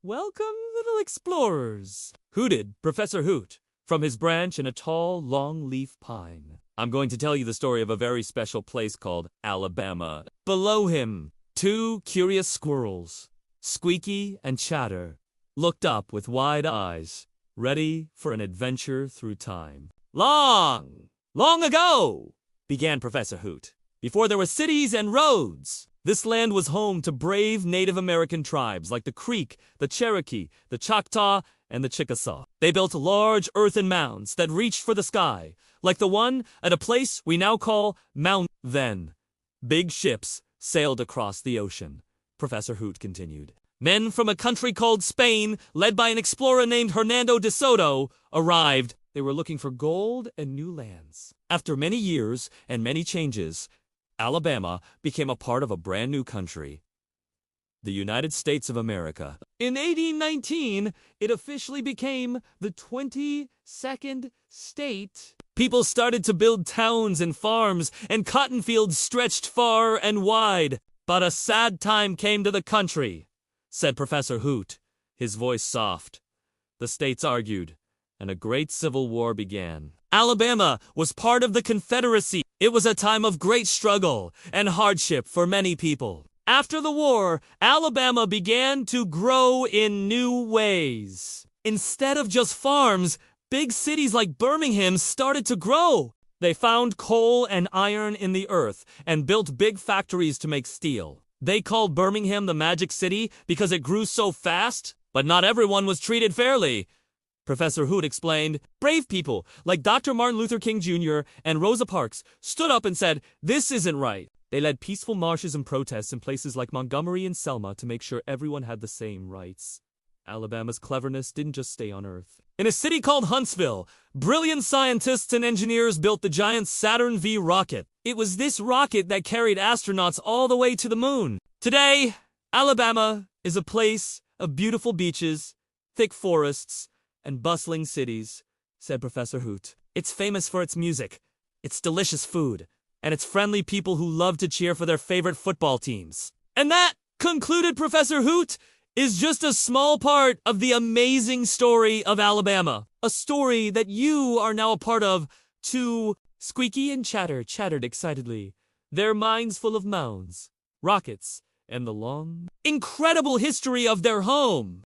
Welcome, little explorers, hooted Professor Hoot from his branch in a tall, long-leaf pine. I'm going to tell you the story of a very special place called Alabama. Below him, two curious squirrels, Squeaky and Chatter, looked up with wide eyes, ready for an adventure through time. Long, long ago, began Professor Hoot, before there were cities and roads, this land was home to brave Native American tribes like the Creek, the Cherokee, the Choctaw, and the Chickasaw. They built large earthen mounds that reached for the sky, like the one at a place we now call Mound. Then, big ships sailed across the ocean, Professor Hoot continued. Men from a country called Spain, led by an explorer named Hernando de Soto, arrived. They were looking for gold and new lands. After many years and many changes, Alabama became a part of a brand new country, the United States of America. In 1819, it officially became the 22nd state. People started to build towns and farms, and cotton fields stretched far and wide. But a sad time came to the country, said Professor Hoot, his voice soft. The states argued, and a great civil war began. Alabama was part of the Confederacy. It was a time of great struggle and hardship for many people. After the war, Alabama began to grow in new ways. Instead of just farms, big cities like Birmingham started to grow. They found coal and iron in the earth and built big factories to make steel. They called Birmingham the Magic City because it grew so fast, but not everyone was treated fairly. Professor Hoot explained, brave people like Dr. Martin Luther King Jr. and Rosa Parks stood up and said, this isn't right. They led peaceful marches and protests in places like Montgomery and Selma to make sure everyone had the same rights. Alabama's cleverness didn't just stay on Earth. In a city called Huntsville, brilliant scientists and engineers built the giant Saturn V rocket. It was this rocket that carried astronauts all the way to the moon. Today, Alabama is a place of beautiful beaches, thick forests, and bustling cities, said Professor Hoot. It's famous for its music, its delicious food, and its friendly people who love to cheer for their favorite football teams. And that, concluded Professor Hoot, is just a small part of the amazing story of Alabama. A story that you are now a part of, too. Squeaky and Chatter chattered excitedly, their minds full of mounds, rockets, and the long, incredible history of their home.